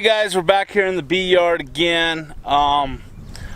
Hey guys, we're back here in the bee yard again. I'm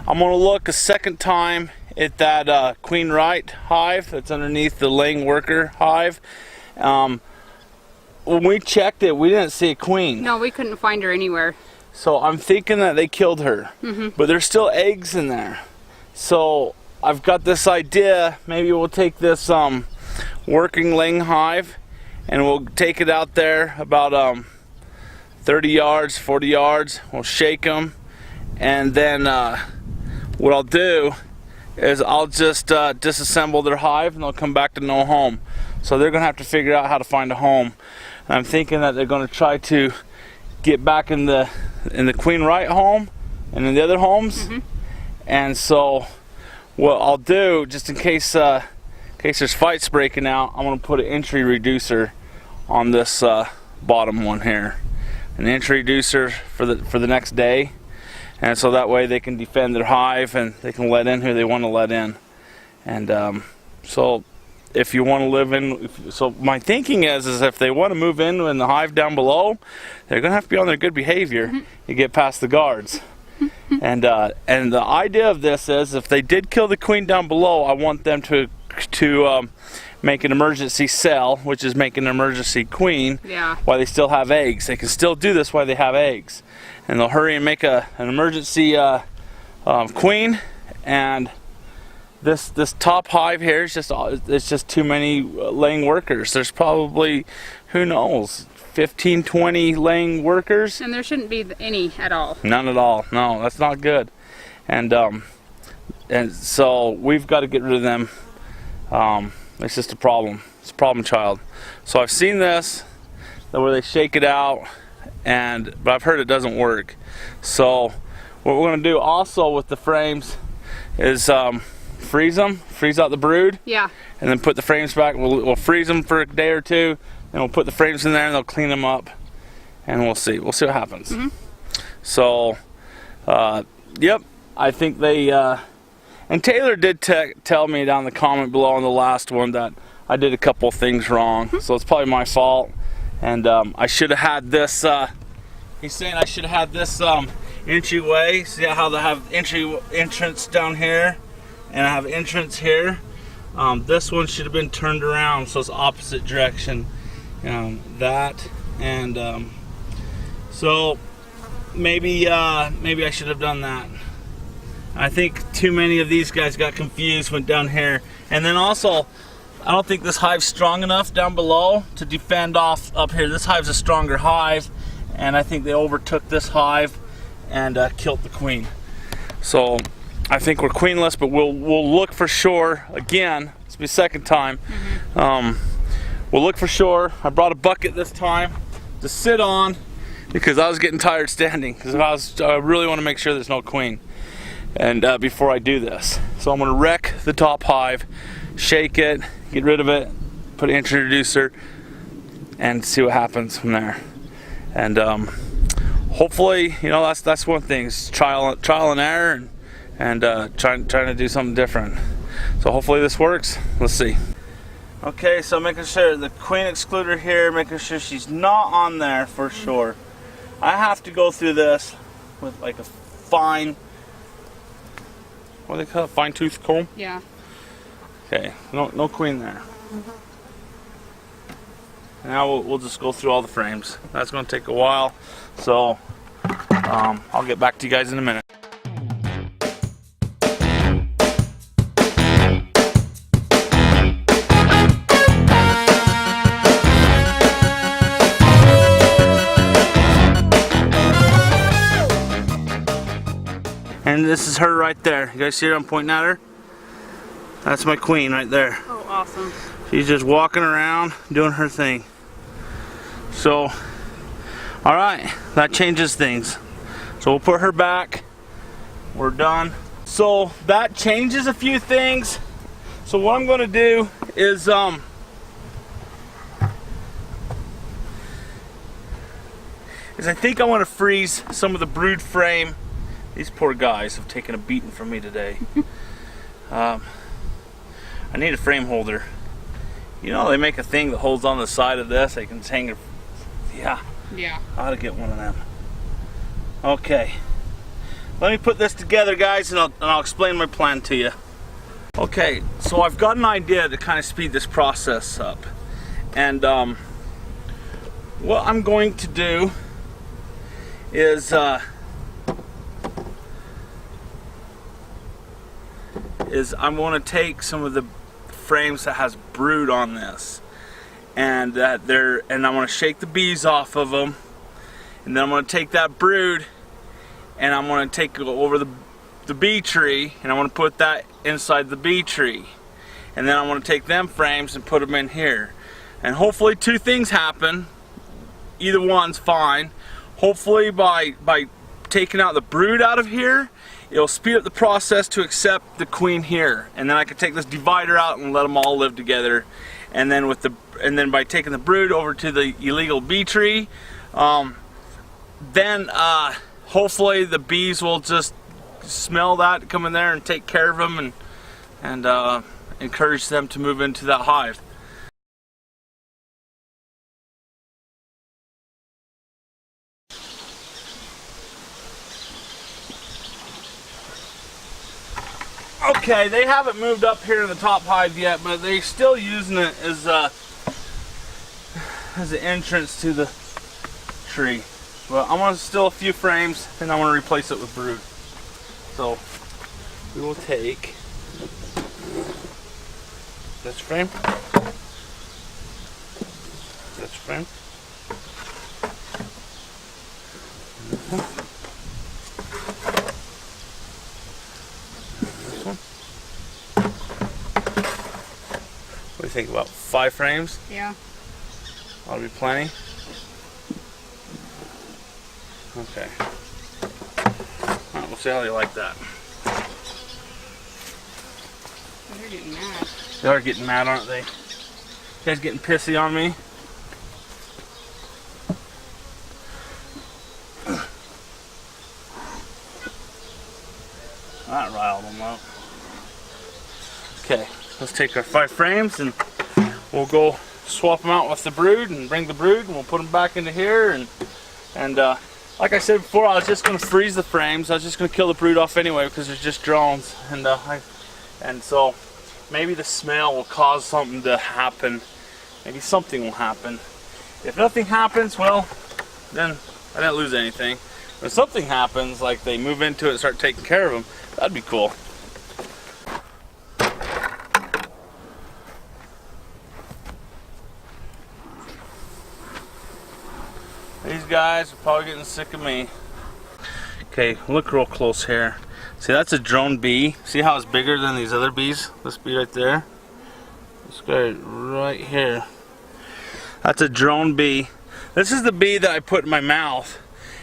gonna look a second time at that queen right hive that's underneath the laying worker hive. When we checked it, we didn't see a queen. No, we couldn't find her anywhere. So I'm thinking that they killed her, but there's still eggs in there. So I've got this idea, maybe we'll take this working laying hive and we'll take it out there about 30 yards, 40 yards. We'll shake them, and then what I'll do is I'll just disassemble their hive and they'll come back to no home. So they're gonna have to figure out how to find a home. And I'm thinking that they're gonna try to get back in the queen right home and in the other homes. And so what I'll do, just in case there's fights breaking out, I'm gonna put an entry reducer on this bottom one here, an entry reducer for the next day, and so that way they can defend their hive and they can let in who they want to let in. And so if you want to live in, so my thinking is if they want to move in the hive down below, they're gonna have to be on their good behavior to get past the guards. And the idea of this is, if they did kill the queen down below, I want them to make an emergency cell, which is make an emergency queen, while they still have eggs. They can still do this while they have eggs, and they'll hurry and make an emergency queen. And this top hive here is just too many laying workers. There's probably, who knows, 15, 20 laying workers, and there shouldn't be any at all. None at all. No, that's not good. And so we've got to get rid of them. It's just a problem. It's a problem child. So I've seen this, where they shake it out, but I've heard it doesn't work. So what we're going to do also with the frames is freeze out the brood. Yeah. And then put the frames back. We'll freeze them for a day or two, and we'll put the frames in there, and they'll clean them up, and we'll see what happens. So, yep, I think they. And Taylor did tell me down in the comment below on the last one that I did a couple of things wrong, so it's probably my fault. And I should have had this. He's saying I should have had this entryway. See how they have entrance down here, and I have entrance here. This one should have been turned around, so it's opposite direction. That, and so maybe I should have done that. I think too many of these guys got confused, went down here. And then also, I don't think this hive's strong enough down below to defend off up here. This hive's a stronger hive, and I think they overtook this hive and killed the queen. So I think we're queenless, but we'll look for sure again. This will be the second time. We'll look for sure. I brought a bucket this time to sit on because I was getting tired standing, because I really want to make sure there's no queen. And before I do this, so I'm going to wreck the top hive, shake it, get rid of it, put an entry reducer, and see what happens from there. And hopefully, that's one thing. It's trial and error, and trying to do something different. So hopefully this works. Let's see. Okay, so making sure the queen excluder here, making sure she's not on there for sure. I have to go through this with like a fine. What do they call it? Fine tooth comb? Yeah. Okay, no queen there. Now we'll just go through all the frames. That's going to take a while, so I'll get back to you guys in a minute. And this is her right there. You guys see her? I'm pointing at her. That's my queen right there. Oh, awesome. She's just walking around doing her thing. So, all right, that changes things. So we'll put her back. We're done. So that changes a few things. So what I'm going to do is I think I want to freeze some of the brood frame. These poor guys have taken a beating from me today. I need a frame holder. They make a thing that holds on the side of this. They can hang it. Yeah. I ought to get one of them. Okay, let me put this together, guys, and I'll explain my plan to you. Okay, so I've got an idea to kind of speed this process up. And what I'm going to do is I'm going to take some of the frames that has brood on this, and I'm going to shake the bees off of them, and then I'm going to take that brood and I'm going to take it over the bee tree, and I'm going to put that inside the bee tree, and then I'm going to take them frames and put them in here, and hopefully two things happen. Either one's fine. Hopefully by taking out the brood out of here, it'll speed up the process to accept the queen here, and then I can take this divider out and let them all live together. And then by taking the brood over to the illegal bee tree, then hopefully the bees will just smell that, come in there and take care of them, and encourage them to move into that hive. Okay, they haven't moved up here in the top hive yet, but they're still using it as an entrance to the tree. Well, I'm going to steal a few frames, and I'm going to replace it with brood. So we will take this frame, this frame, this one. What do you think, about 5 frames? Yeah. Ought to be plenty. Okay. Alright, we'll see how they like that. They're getting mad. They are getting mad, aren't they? You guys getting pissy on me? That riled them up. Okay, let's take our 5 frames and we'll go swap them out with the brood, and bring the brood, and we'll put them back into here. And like I said before, I was just going to freeze the frames. I was just going to kill the brood off anyway because they're just drones. And so maybe the smell will cause something to happen. Maybe something will happen. If nothing happens, well, then I didn't lose anything. If something happens, like they move into it and start taking care of them, that'd be cool. These guys are probably getting sick of me. Okay, look real close here. See, that's a drone bee. See how it's bigger than these other bees? This bee right there. This guy right here. That's a drone bee. This is the bee that I put in my mouth.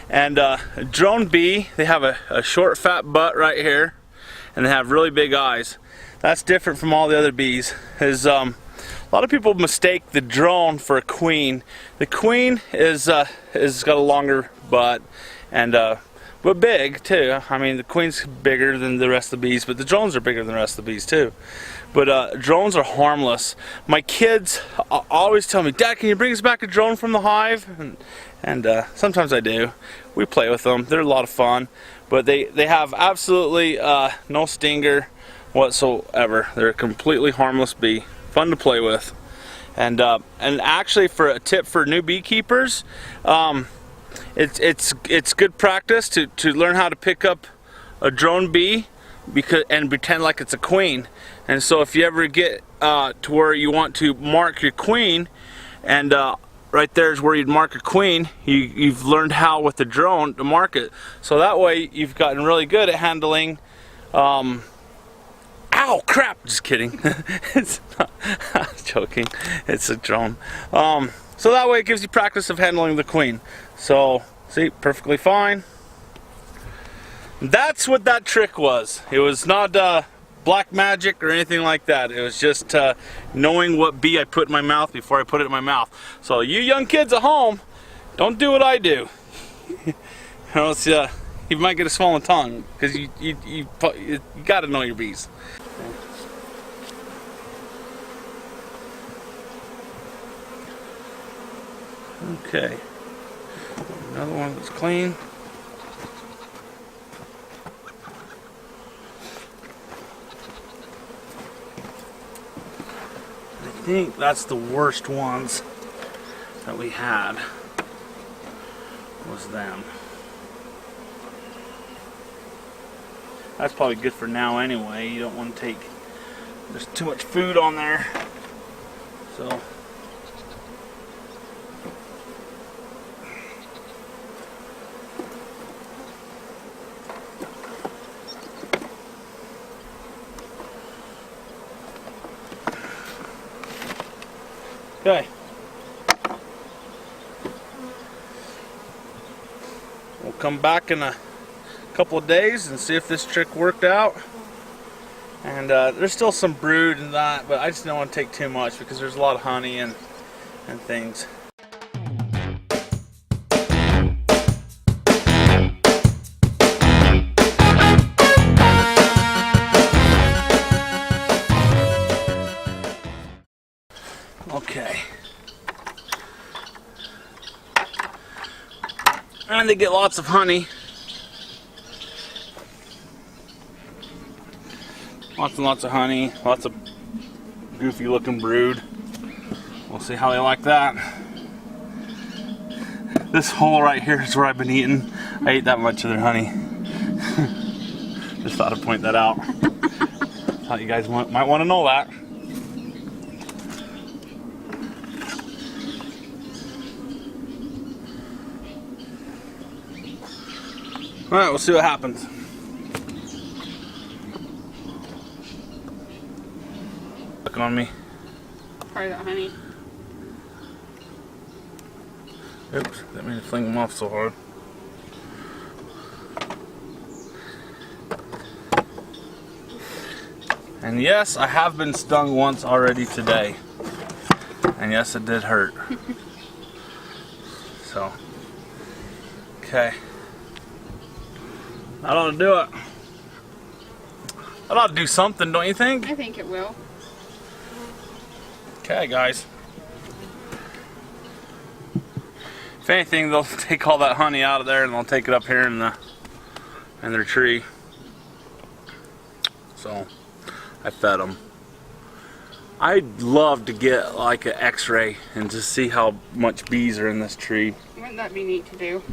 And a drone bee, they have a short fat butt right here, and they have really big eyes. That's different from all the other bees. A lot of people mistake the drone for a queen. The queen is got a longer butt, and but big too. I mean, the queen's bigger than the rest of the bees, but the drones are bigger than the rest of the bees too. But drones are harmless. My kids always tell me, "Dad, can you bring us back a drone from the hive?" And sometimes I do. We play with them. They're a lot of fun, but they have absolutely no stinger whatsoever. They're a completely harmless bee. Fun to play with. And actually, for a tip for new beekeepers, it's good practice to learn how to pick up a drone bee and pretend like it's a queen. And so if you ever get to where you want to mark your queen, and right there is where you'd mark a queen, you've learned how with the drone to mark it. So that way you've gotten really good at handling ow, crap! Just kidding. It's not, I was joking. It's a drone. So that way it gives you practice of handling the queen. So, see, perfectly fine. That's what that trick was. It was not black magic or anything like that. It was just knowing what bee I put in my mouth before I put it in my mouth. So you young kids at home, don't do what I do. Or else you might get a swollen tongue, because you got to know your bees. Okay, another one that's clean. think that's the worst ones that we had, was them. That's probably good for now anyway. You don't want to take, there's too much food on there. So okay. We'll come back in a couple of days and see if this trick worked out. And there's still some brood and that, but I just don't want to take too much because there's a lot of honey and things. Okay. And they get lots of honey. Lots and lots of honey, lots of goofy looking brood. We'll see how they like that. This hole right here is where I've been eating. I ate that much of their honey. Just thought I'd point that out. Thought you guys might want to know that. Alright, we'll see what happens. Look on me. Probably that honey. Oops, didn't mean to fling them off so hard. And yes, I have been stung once already today. And yes, it did hurt. So, okay. That ought to do it. That ought to do something, don't you think? I think it will. Okay, guys. If anything, they'll take all that honey out of there and they'll take it up here in their tree. So, I fed them. I'd love to get like an X-ray and just see how much bees are in this tree. Wouldn't that be neat to do?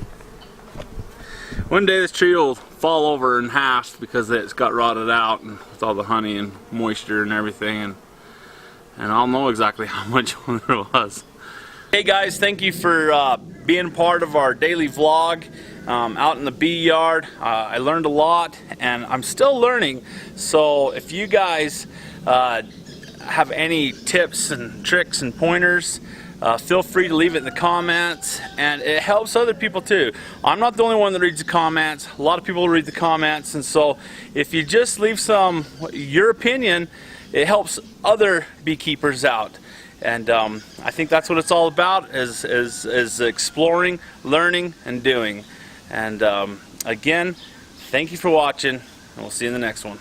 One day this tree will fall over in half because it's got rotted out and with all the honey and moisture and everything, and I'll know exactly how much there was. Hey guys, thank you for being part of our daily vlog out in the bee yard. I learned a lot and I'm still learning, so if you guys have any tips and tricks and pointers, feel free to leave it in the comments, and it helps other people too. I'm not the only one that reads the comments. A lot of people read the comments, and so if you just leave your opinion, it helps other beekeepers out. And I think that's what it's all about, is exploring, learning, and doing. And again, thank you for watching, and we'll see you in the next one.